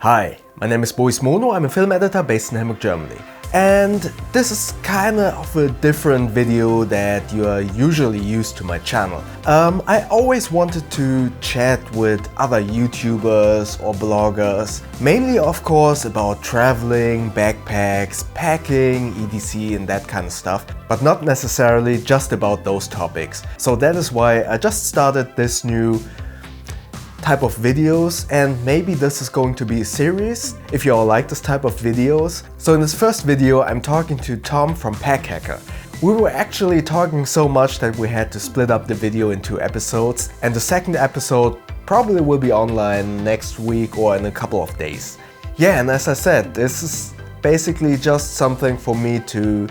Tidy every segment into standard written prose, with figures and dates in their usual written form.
Hi, my name is Boris Mono, I'm a film editor based in Hamburg, Germany. And this is kind of a different video that you are usually used to my channel. I always wanted to chat with other YouTubers or bloggers, mainly of course about traveling, backpacks, packing, etc. and that kind of stuff, but not necessarily just about those topics. So that is why I just started this new type of videos, and maybe this is going to be a series if you all like this type of videos. So in this first video I'm talking to Tom from Packhacker. We were actually talking so much that we had to split up the video in 2 episodes, and the second episode probably will be online next week or in a couple of days. Yeah, and as I said, this is basically just something for me to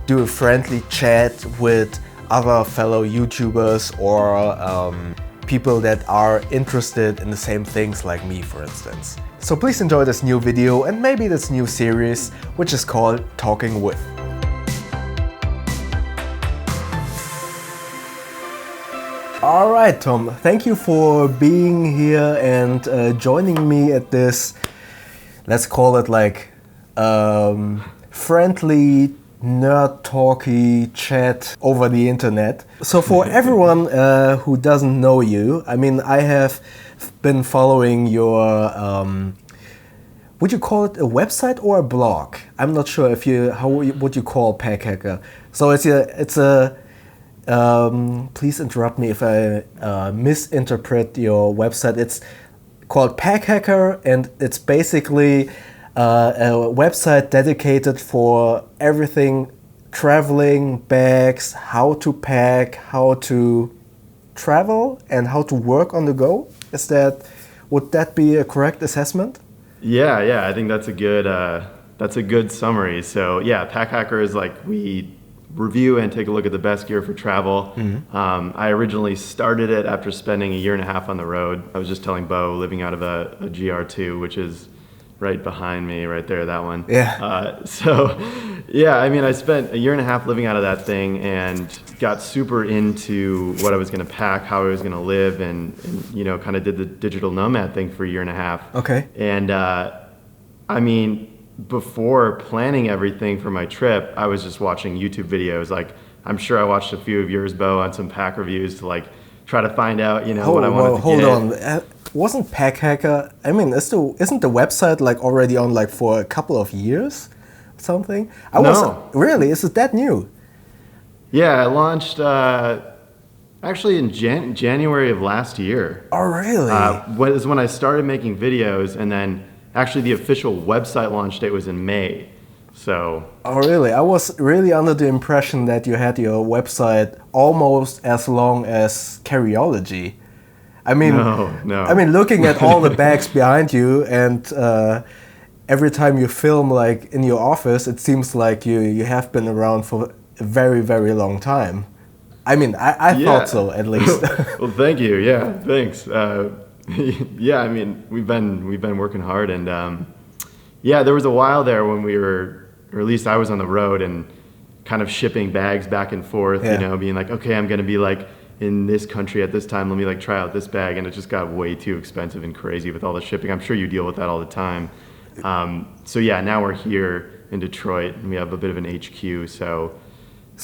do a friendly chat with other fellow YouTubers or people that are interested in the same things like me, for instance. So please enjoy this new video and maybe this new series, which is called Talking With. Alright Tom, thank you for being here and joining me at this, let's call it like friendly nerd talky chat over the internet. So for everyone who doesn't know you, I mean, I have been following your would you call it a website or a blog? I'm not sure if you would you call Packhacker. So it's a please interrupt me if I misinterpret your website. It's called Packhacker, and it's basically a website dedicated for everything traveling, bags, how to pack, how to travel, and how to work on the go. Would that be a correct assessment? Yeah, I think that's a good summary. So yeah, Packhacker is like we review and take a look at the best gear for travel. Mm-hmm. I originally started it after spending 1.5 years on the road. I was just telling Bo, living out of a GR2, which is right behind me, right there, that one. Yeah. So, yeah, I mean, I spent 1.5 years living out of that thing and got super into what I was going to pack, how I was going to live, and kind of did the digital nomad thing for 1.5 years. Okay. And I mean, before planning everything for my trip, I was just watching YouTube videos. Like, I'm sure I watched a few of yours, Bo, on some pack reviews to like try to find out, what I wanted to get. Hold on. Wasn't Packhacker, I mean, isn't the website like already on like for a couple of years or something? Really? Is it that new? Yeah, I launched actually in January of last year. Oh, really? Was when I started making videos, and then actually the official website launch date was in May. So. Oh, really? I was really under the impression that you had your website almost as long as Carryology. I mean, no. I mean, looking at all the bags behind you, and every time you film like in your office, it seems like you have been around for a very, very long time. I mean, I thought so, at least. Well, thank you. Yeah, thanks. Yeah, I mean, we've been working hard, and yeah, there was a while there when we were, or at least I was on the road and kind of shipping bags back and forth. Yeah. Being like, okay, I'm gonna be like in this country at this time, let me like try out this bag, and it just got way too expensive and crazy with all the shipping. I'm sure you deal with that all the time. So yeah, now we're here in Detroit and we have a bit of an HQ, so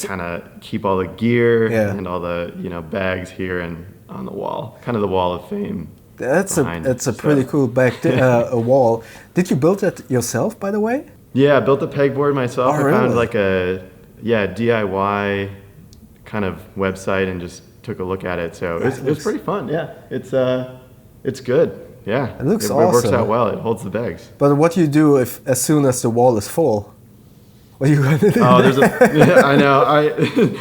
kind of keep all the gear and all the bags here and on the wall, kind of the wall of fame. That's a pretty cool back a wall. Did you build it yourself, by the way? Yeah, I built the pegboard myself. Oh, I found really? like a DIY kind of website and just took a look at it. So it was pretty fun. Yeah, it's good. Yeah, it looks It awesome. works out well. It holds the bags. But what do you do as soon as the wall is full? What are you going to do? Oh, I know.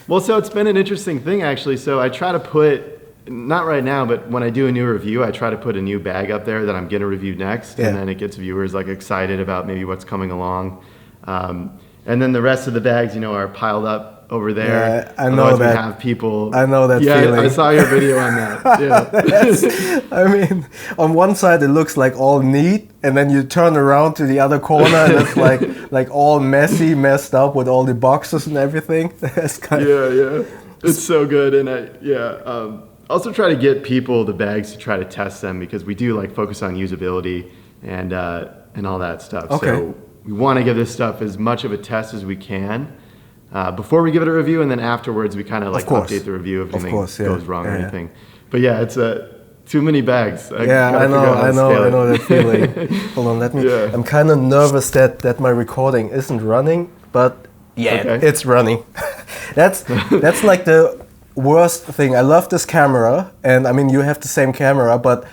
Well, so it's been an interesting thing actually. So I try to put, not right now, but when I do a new review, I try to put a new bag up there that I'm going to review next, and then it gets viewers like excited about maybe what's coming along. And then the rest of the bags, are piled up over there. Yeah, I know that. We have people. I know that feeling. I saw your video on that. Yeah. I mean, on one side it looks like all neat, and then you turn around to the other corner and it's like all messed up with all the boxes and everything. That's kind of. It's so good, and also try to get people the bags to try to test them, because we do like focus on usability and all that stuff. Okay. So we want to give this stuff as much of a test as we can before we give it a review, and then afterwards we kind of like update the review if anything goes wrong or anything. But yeah, it's too many bags. I know that feeling. Hold on, let me. Yeah. I'm kind of nervous that my recording isn't running, but it's running. That's like the worst thing. I love this camera, and I mean you have the same camera, but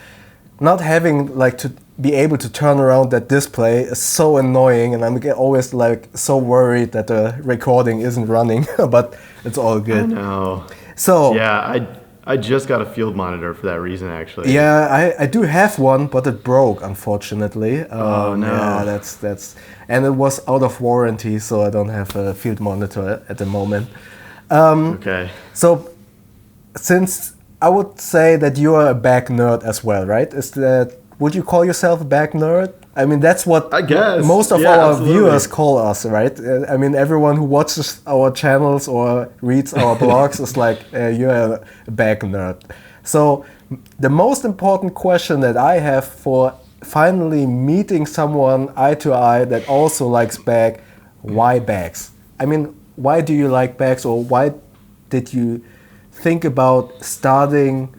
not having like to be able to turn around that display is so annoying, and I'm always like so worried that the recording isn't running. But it's all good. I know. So yeah, I just got a field monitor for that reason, actually. Yeah, I do have one, but it broke, unfortunately. Oh, no. Yeah, that's and it was out of warranty, so I don't have a field monitor at the moment. Okay. So, since I would say that you are a bag nerd as well, right? Would you call yourself a bag nerd? I mean, that's what I guess most of our viewers call us, right? I mean, everyone who watches our channels or reads our blogs is like, you're a bag nerd. So the most important question that I have for finally meeting someone eye to eye that also likes bag, why bags? I mean, why do you like bags, or why did you think about starting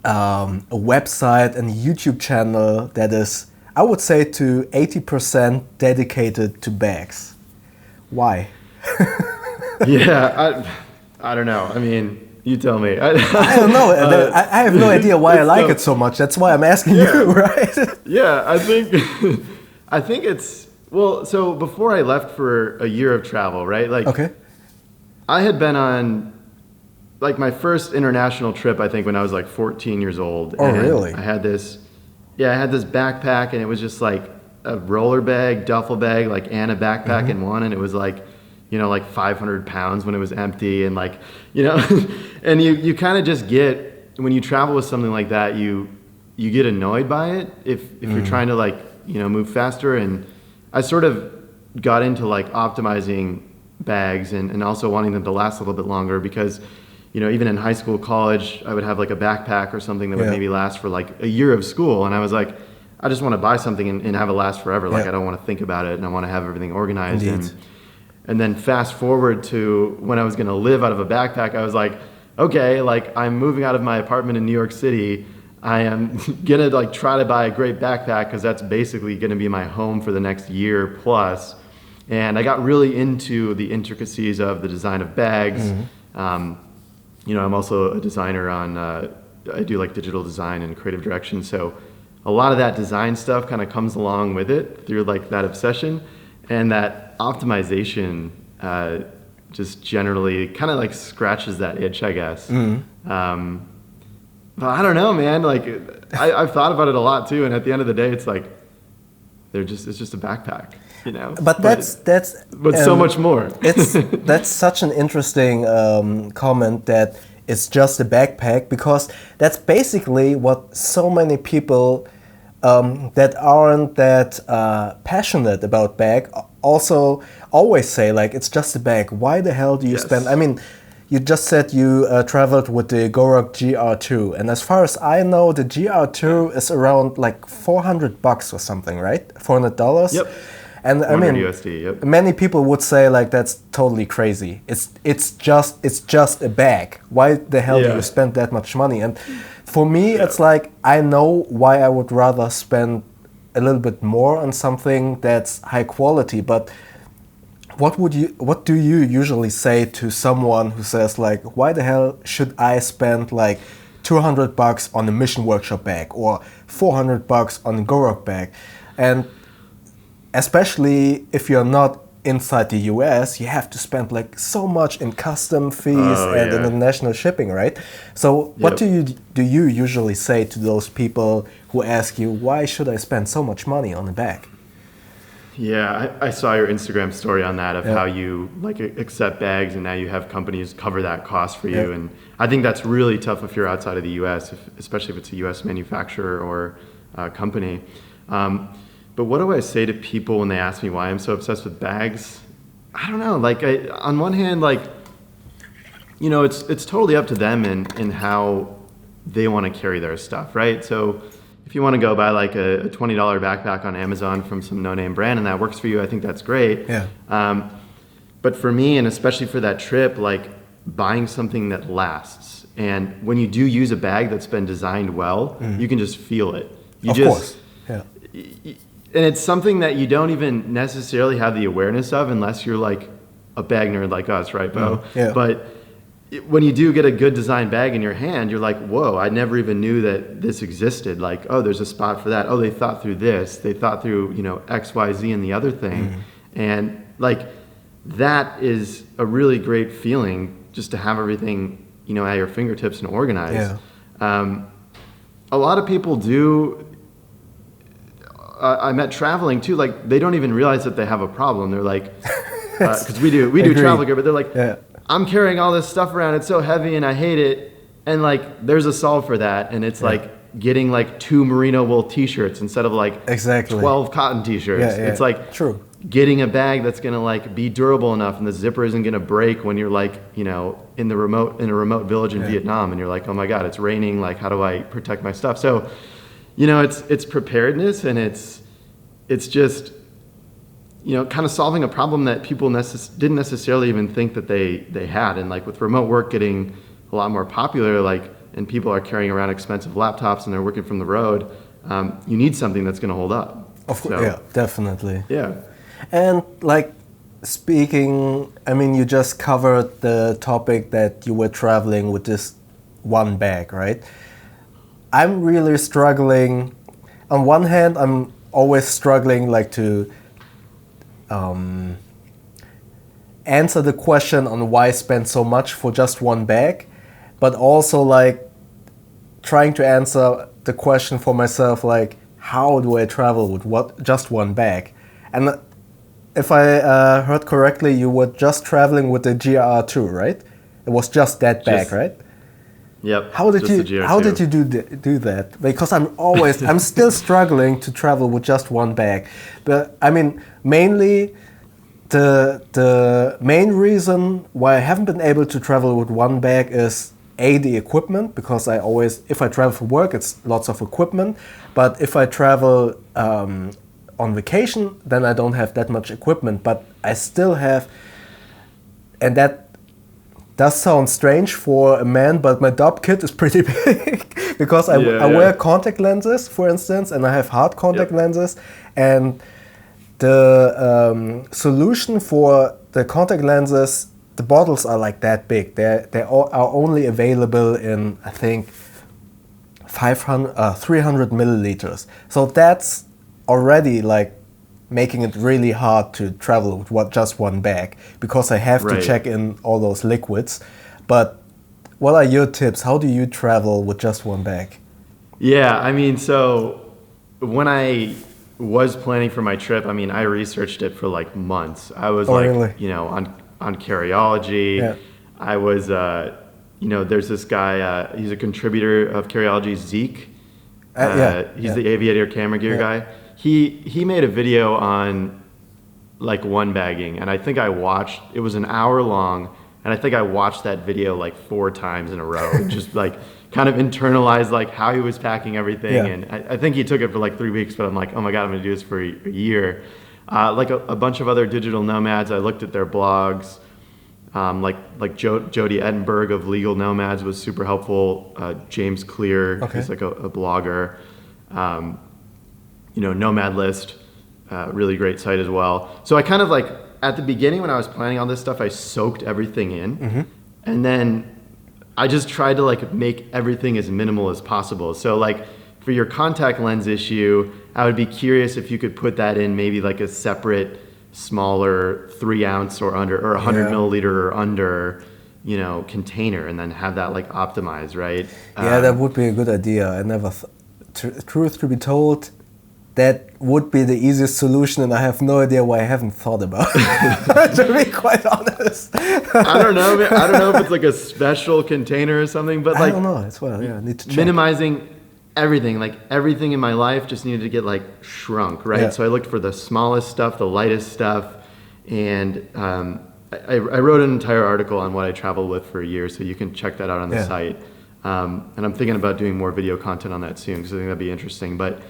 a website and a YouTube channel that is, I would say, to 80% dedicated to bags? Why? Yeah, I don't know. I mean, you tell me. I don't know. I have no idea why I like it so much. That's why I'm asking you, right? Yeah, I think it's, well, so before I left for a year of travel, right? Like, I had been on like my first international trip, I think, when I was like 14 years old. Oh, really? I had this backpack, and it was just like a roller bag, duffel bag, like, and a backpack in one. And it was like, you know, like 500 pounds when it was empty, and like, you know, and you kind of just get, when you travel with something like that, you get annoyed by it if you're trying to, like, you know, move faster. And I sort of got into like optimizing bags and also wanting them to last a little bit longer, because, you know, even in high school, college, I would have like a backpack or something that would maybe last for like a year of school. And I was like, I just want to buy something and have it last forever. Like, I don't want to think about it, and I want to have everything organized. And then fast forward to when I was going to live out of a backpack, I was like, okay, like, I'm moving out of my apartment in New York City. I am going to like try to buy a great backpack, because that's basically going to be my home for the next year plus. And I got really into the intricacies of the design of bags. You know, I'm also a designer I do like digital design and creative direction. So a lot of that design stuff kind of comes along with it through like that obsession, and that optimization just generally kind of like scratches that itch, I guess. But I don't know, man. Like, I've thought about it a lot too. And at the end of the day, it's like, it's just a backpack. You know, but that's so much more. That's such an interesting comment, that it's just a backpack, because that's basically what so many people that aren't that passionate about bag also always say, like, it's just a bag. Why the hell do you spend? I mean, you just said you traveled with the Gorak GR2, and as far as I know, the GR2 is around like $400 or something, right? $400. Yep. And I mean, USD, many people would say like, that's totally crazy. It's just a bag. Why the hell do you spend that much money? And for me, it's like, I know why I would rather spend a little bit more on something that's high quality. But what do you usually say to someone who says like, why the hell should I spend like $200 on a Mission Workshop bag or $400 on a Gorak bag? And especially if you're not inside the US, you have to spend like so much in custom fees and international shipping, right? So what do you usually say to those people who ask you, why should I spend so much money on a bag? Yeah, I saw your Instagram story on that, of how you like accept bags, and now you have companies cover that cost for you. And I think that's really tough if you're outside of the US, especially if it's a US manufacturer or company. But what do I say to people when they ask me why I'm so obsessed with bags? I don't know. Like, on one hand, like, you know, it's totally up to them and how they want to carry their stuff, right? So if you want to go buy like a $20 backpack on Amazon from some no-name brand and that works for you, I think that's great. Yeah. But for me, and especially for that trip, like buying something that lasts. And when you do use a bag that's been designed well, you can just feel it. Of course. Yeah. And it's something that you don't even necessarily have the awareness of unless you're like a bag nerd like us, right, Bo? Yeah. But when you do get a good design bag in your hand, you're like, whoa, I never even knew that this existed. Like, oh, there's a spot for that. Oh, they thought through this. They thought through, X, Y, Z and the other thing. And like, that is a really great feeling just to have everything, at your fingertips and organized. Yeah. A lot of people do. I met traveling too. Like they don't even realize that they have a problem. They're like, because we do travel gear, but they're like, I'm carrying all this stuff around. It's so heavy and I hate it. And like, there's a solve for that. And it's like getting like 2 merino wool t-shirts instead of like 12 cotton t-shirts. It's like true. Getting a bag that's going to like be durable enough and the zipper isn't going to break when you're like, in a remote village in Vietnam and you're like, oh my God, it's raining. Like, how do I protect my stuff? So, it's preparedness and it's just, kind of solving a problem that people didn't necessarily even think that they had. And like with remote work getting a lot more popular, and people are carrying around expensive laptops and they're working from the road, you need something that's going to hold up. Of course, yeah, definitely. Yeah. And speaking, you just covered the topic that you were traveling with this one bag, right? I'm really struggling. On one hand, I'm always struggling to answer the question on why spend so much for just one bag, but also trying to answer the question for myself, how do I travel with just one bag? And if I heard correctly, you were just traveling with the GR2, right? It was just that bag, right? Yep. How did you do that? Because I'm still struggling to travel with just one bag. But mainly the main reason why I haven't been able to travel with one bag is the equipment, because if I travel for work, it's lots of equipment. But if I travel on vacation, then I don't have that much equipment, but I still have, and that does sound strange for a man, but my DOP kit is pretty big because I wear contact lenses, for instance, and I have hard contact lenses, and the solution for the contact lenses, the bottles are that big. They are only available in, I think, 300 milliliters. So that's already making it really hard to travel with just one bag, because I have to check in all those liquids. But what are your tips? How do you travel with just one bag? Yeah, so when I was planning for my trip, I researched it for months. I was really? On Carryology. Yeah. I was, there's this guy, he's a contributor of Carryology, Zeke. He's the aviator camera gear guy. He made a video on one bagging, and I think it was an hour long, and I think I watched that video 4 times in a row and just kind of internalized how he was packing everything. And I think he took it for 3 weeks, but I'm like, oh my God, I'm gonna do this for a year. A bunch of other digital nomads, I looked at their blogs. Jody Edinburgh of Legal Nomads was super helpful. James Clear, he's a blogger. Nomad List, really great site as well. So I kind of at the beginning when I was planning all this stuff, I soaked everything in, and then I just tried to make everything as minimal as possible. So for your contact lens issue, I would be curious if you could put that in maybe a separate, smaller 3 ounce or under, or 100 milliliter or under, container, and then have that optimized, right? Yeah, that would be a good idea. I never, truth to be told, that would be the easiest solution, and I have no idea why I haven't thought about it, to be quite honest. I don't know if it's a special container or something, but I don't know as well. Yeah, I need to check. Minimizing everything, everything in my life just needed to get shrunk, right? Yeah. So I looked for the smallest stuff, the lightest stuff, and I wrote an entire article on what I traveled with for a year, so you can check that out on the site. And I'm thinking about doing more video content on that soon because I think that'd be interesting. But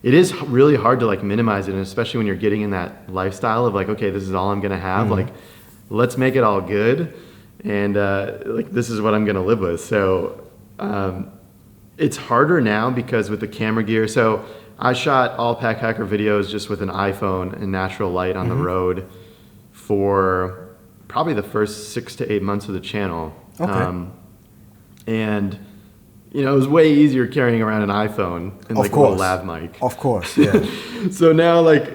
it is really hard to like minimize it, and especially when you're getting in that lifestyle of like, okay, this is all I'm gonna have. Like, let's make it all good, and like this is what I'm gonna live with. So it's harder now because with the camera gear. So I shot all Packhacker videos just with an iPhone and natural light on the road for probably the first 6 to 8 months of the channel. Okay. And you know, it was way easier carrying around an iPhone and like a little lav mic. Of course, yeah. So now, like,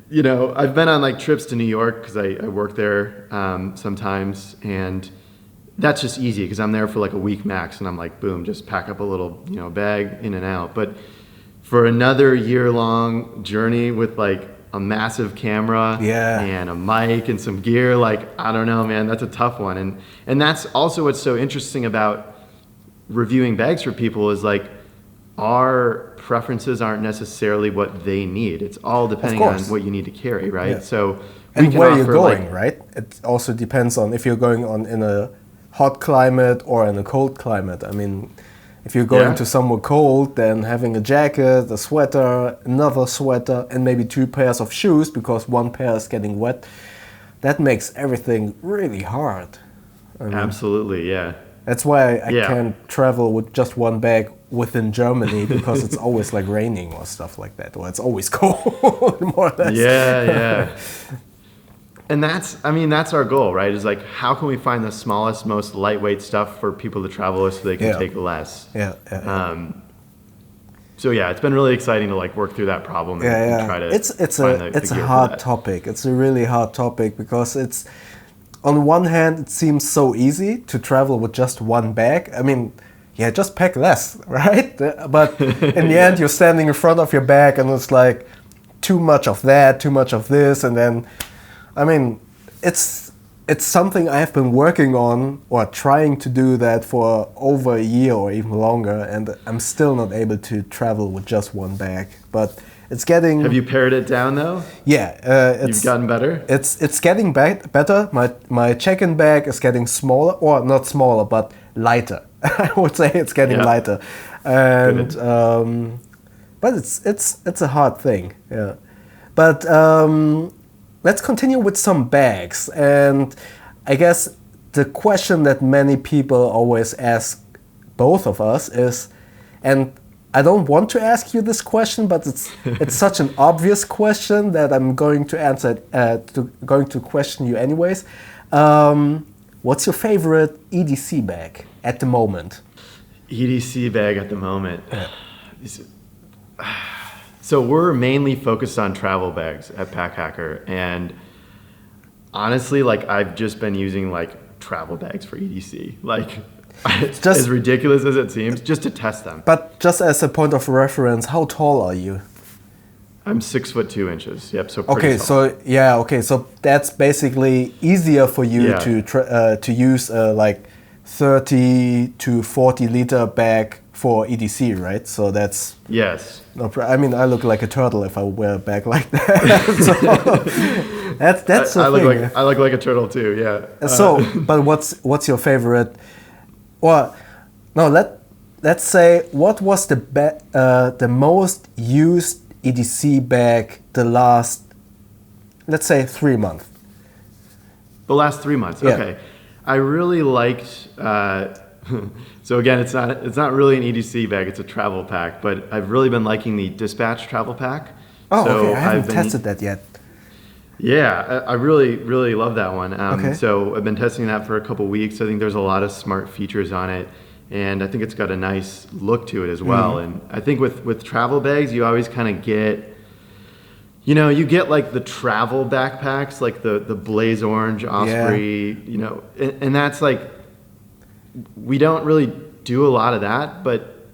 you know, I've been on like trips to New York because I work there sometimes, and that's just easy because I'm there for like a week max, and I'm like, boom, just pack up a little, you know, bag in and out. But for another year-long journey with like a massive camera and a mic and some gear, like, I don't know, man, that's a tough one. And that's also what's so interesting about reviewing bags for people is like our preferences aren't necessarily what they need. It's all depending on what you need to carry, right? Yeah. So and where you're going, right? It also depends on if you're going on in a hot climate or in a cold climate. I mean, if you're going to somewhere cold, then having a jacket, a sweater, another sweater, and maybe 2 pairs of shoes because one pair is getting wet, that makes everything really hard. I mean, absolutely, yeah. That's why I can't travel with just one bag within Germany because it's always like raining or stuff like that, or it's always cold, more or less. Yeah. And that's, I mean, that's our goal, right? Is like, how can we find the smallest, most lightweight stuff for people to travel with so they can take less? So yeah, it's been really exciting to like work through that problem and try to it's a hard topic. It's a really hard topic because it's, on one hand, it seems so easy to travel with just one bag. I mean, just pack less, right? But in the end, you're standing in front of your bag and it's like too much of that, too much of this, and then, I mean, it's something I have been working on or trying to do that for over a year or even longer, and I'm still not able to travel with just one bag. But it's getting. Have you pared it down though? Yeah, you've gotten better. It's getting better. My check-in bag is getting smaller, or not smaller, but lighter. I would say it's getting lighter, and but it's a hard thing. Yeah, but let's continue with some bags, and I guess the question that many people always ask both of us is, and I don't want to ask you this question, but it's such an obvious question that I'm going to answer going to question you anyways. What's your favorite EDC bag at the moment? EDC bag at the moment. So we're mainly focused on travel bags at Packhacker, and honestly, like I've just been using like travel bags for EDC, like. Just, as ridiculous as it seems, just to test them. But just as a point of reference, how tall are you? I'm 6'2". Yep, so pretty tall. So that's basically easier for you to use like 30 to 40 liter bag for EDC, right? So that's no I mean, I look like a turtle if I wear a bag like that. So that's the thing. I look like a turtle too. Yeah. So, but what's your favorite? Well, no. Let's say what was the most used EDC bag the last, let's say 3 months. The last 3 months. Yeah. Okay. I really liked. So again, it's not really an EDC bag. It's a travel pack. But I've really been liking the Dispatch travel pack. Oh, so okay. I haven't tested that yet. Yeah, I really love that one. So I've been testing that for a couple weeks. I think there's a lot of smart features on it, and I think it's got a nice look to it as well. And I think with travel bags, you always kind of get, you get like the travel backpacks, like the Blaze Orange Osprey, and that's like, we don't really do a lot of that, but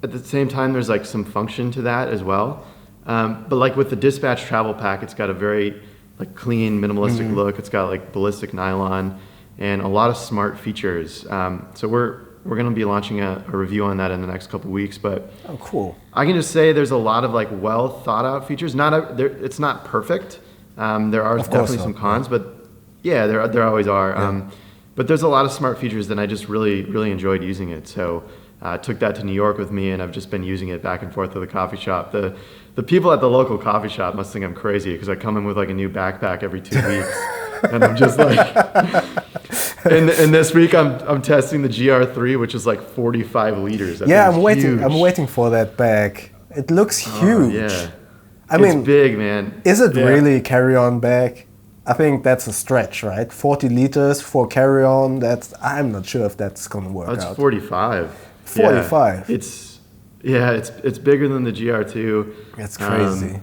at the same time, there's like some function to that as well. But like with the Dispatch travel pack, it's got a very like clean, minimalistic look. It's got like ballistic nylon and a lot of smart features. So we're going to be launching a review on that in the next couple weeks. But oh, cool! I can just say there's a lot of like well thought out features. It's not perfect. There are definitely some cons, but there always are. But there's a lot of smart features, and I just really enjoyed using it. So I took that to New York with me, and I've just been using it back and forth to the coffee shop. The people at the local coffee shop must think I'm crazy because I come in with like a new backpack every 2 weeks, and I'm just like. And this week I'm testing the GR3, which is like 45 liters. That I'm waiting. Huge. I'm waiting for that bag. It looks huge. Yeah, I mean, it's big, man. Is it really a carry-on bag? I think that's a stretch, right? 40 liters for carry-on. I'm not sure if that's gonna work out. It's 45. 45. Yeah, it's bigger than the GR2. That's crazy.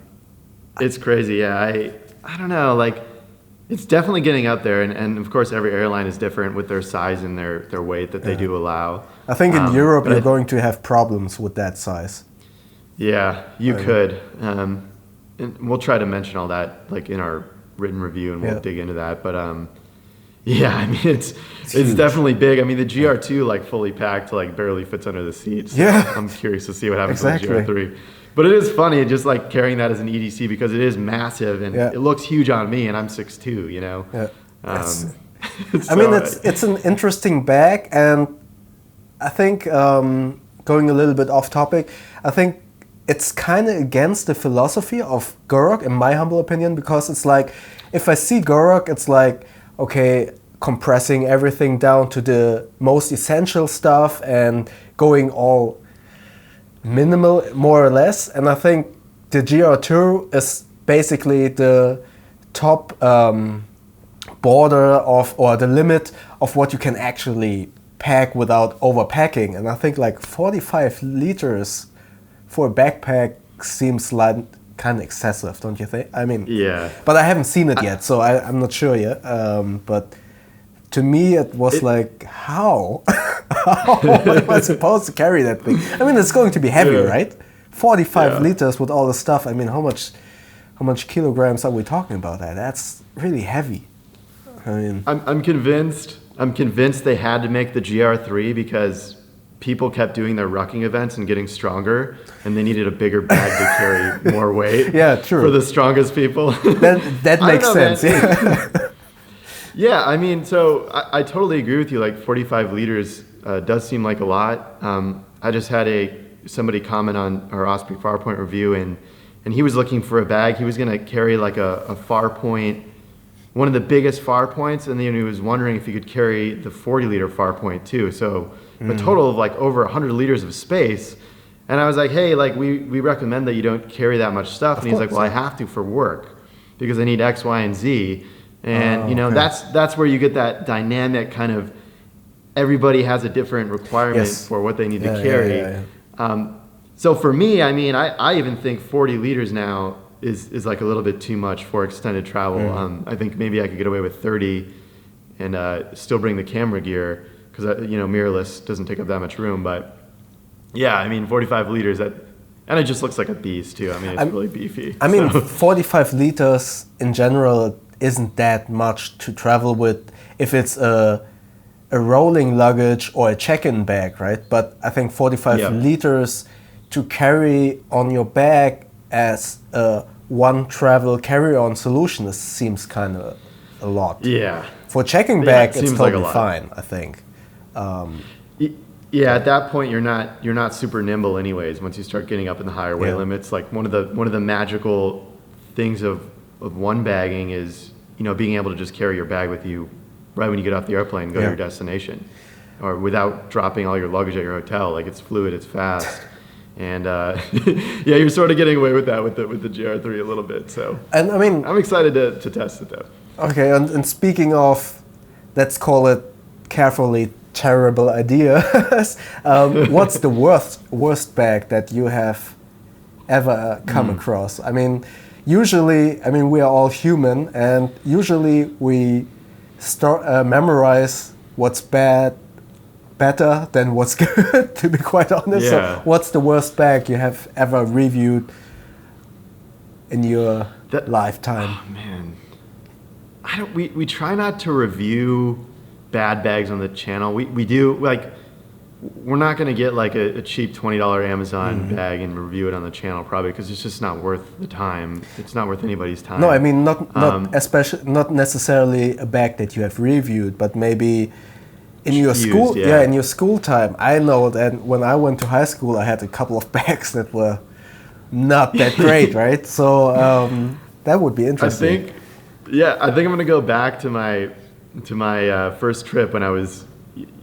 It's crazy. Yeah, I don't know. Like, it's definitely getting up there, and of course every airline is different with their size and their weight that they do allow. I think in Europe you're going to have problems with that size. Yeah, you could. And we'll try to mention all that like in our written review, and we'll dig into that. But yeah, I mean it's definitely big. I mean the GR2 like fully packed like barely fits under the seat. So I'm curious to see what happens with the GR3. But it is funny just like carrying that as an EDC because it is massive and it looks huge on me, and I'm 6'2", you know. Yeah. So, I mean it's an interesting bag, and I think going a little bit off topic, I think it's kind of against the philosophy of Gorok, in my humble opinion, because it's like, if I see Gorok, it's like, okay, compressing everything down to the most essential stuff and going all minimal, more or less. And I think the GR2 is basically the top border of, or the limit of what you can actually pack without overpacking. And I think like 45 liters for a backpack seems like kind of excessive, don't you think? I mean, but I haven't seen it yet, so I'm not sure yet. But to me, it was like, how? How am I supposed to carry that thing? I mean, it's going to be heavy, right? 45 liters with all the stuff. I mean, how much kilograms are we talking about? That's really heavy. I mean, I'm convinced they had to make the GR3 because people kept doing their rucking events and getting stronger, and they needed a bigger bag to carry more weight. Yeah, true. For the strongest people. That makes sense. Yeah, I mean, so I totally agree with you. Like 45 liters does seem like a lot. I just had somebody comment on our Osprey Farpoint review, and he was looking for a bag. He was going to carry like a Farpoint, one of the biggest Farpoints, and then he was wondering if he could carry the 40-liter Farpoint too. So a total of like over 100 liters of space. And I was like, hey, like we recommend that you don't carry that much stuff. And he's like, well, I have to for work because I need X, Y, and Z. And you know, that's where you get that dynamic kind of, everybody has a different requirement for what they need to carry. So for me, I mean, I even think 40 liters now is like a little bit too much for extended travel. I think maybe I could get away with 30 and still bring the camera gear because, you know, mirrorless doesn't take up that much room. But yeah, I mean, 45 liters, and it just looks like a beast too. I mean, it's really beefy. I mean, 45 liters in general isn't that much to travel with if it's a rolling luggage or a check-in bag, right? But I think 45 liters to carry on your bag as a one travel carry-on solution seems kind of a lot. Yeah. For checking bag, it's totally like fine, I think. At that point you're not super nimble anyways. Once you start getting up in the higher weight limits, like one of the magical things of one bagging is, you know, being able to just carry your bag with you right when you get off the airplane and go to your destination, or without dropping all your luggage at your hotel. Like, it's fluid, it's fast. And you're sort of getting away with that with the GR3 a little bit. So, and I mean, I'm excited to test it though. Okay, and speaking of, let's call it carefully terrible ideas, what's the worst bag that you have ever come across? I mean, usually, we are all human, and usually we memorize what's better than what's good, to be quite honest. So what's the worst bag you have ever reviewed in your lifetime? Oh man, we try not to review bad bags on the channel. We do, like, we're not going to get like a cheap $20 Amazon bag and review it on the channel probably because it's just not worth the time. It's not worth anybody's time. No, I mean not necessarily a bag that you have reviewed, but maybe in your school, in your school time. I know that when I went to high school, I had a couple of bags that were not that great, right? So that would be interesting. I think I'm going to go back to my first trip when I was,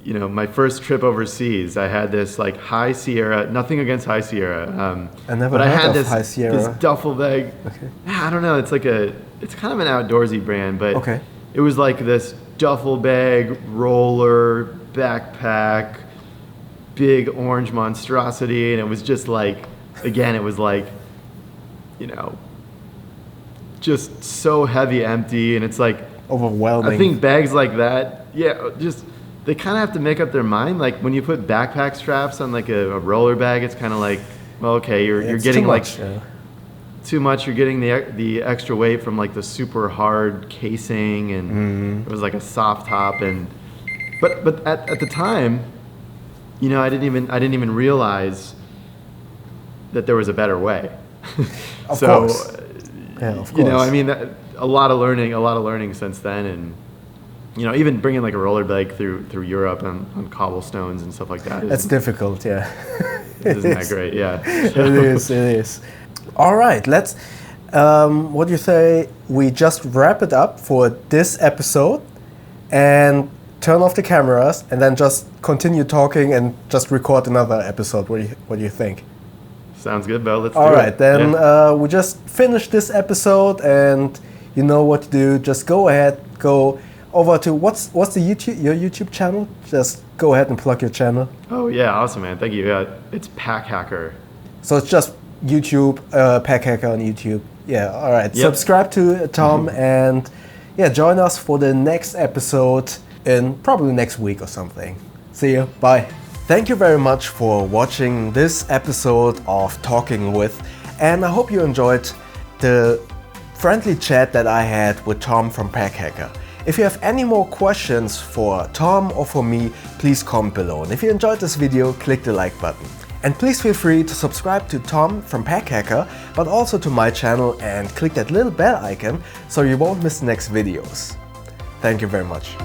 my first trip overseas. I had this like High Sierra, nothing against High Sierra. I never heard of High Sierra. This duffel bag. Okay. I don't know. It's kind of an outdoorsy brand, but okay. It was like this duffel bag, roller, backpack, big orange monstrosity. And it was just like, again, it was like, just so heavy, empty. And it's like, overwhelming. I think bags like that, they kind of have to make up their mind. Like when you put backpack straps on like a roller bag, it's kind of like, well, okay, you're getting too much. You're getting the extra weight from like the super hard casing, and it was like a soft top. But at the time, I didn't even realize that there was a better way. Of course. Yeah, of course. I mean, a lot of learning since then, and even bringing like a roller bag through Europe on cobblestones and stuff like that. That's difficult, yeah. Isn't that great? Yeah. It is. All right, let's. What do you say? We just wrap it up for this episode, and turn off the cameras, and then just continue talking and just record another episode. What do you think? Sounds good, Bill. Let's do it. All right, then we just finished this episode, and you know what to do. Just go ahead, go over to what's your YouTube channel? Just go ahead and plug your channel. Oh yeah, awesome, man. Thank you. It's Packhacker. So it's just YouTube, Packhacker on YouTube. Yeah. All right. Yep. Subscribe to Tom and join us for the next episode in probably next week or something. See you. Bye. Thank you very much for watching this episode of Talking With, and I hope you enjoyed the friendly chat that I had with Tom from Packhacker. If you have any more questions for Tom or for me, please comment below. And if you enjoyed this video, click the like button. And please feel free to subscribe to Tom from Packhacker, but also to my channel, and click that little bell icon so you won't miss the next videos. Thank you very much.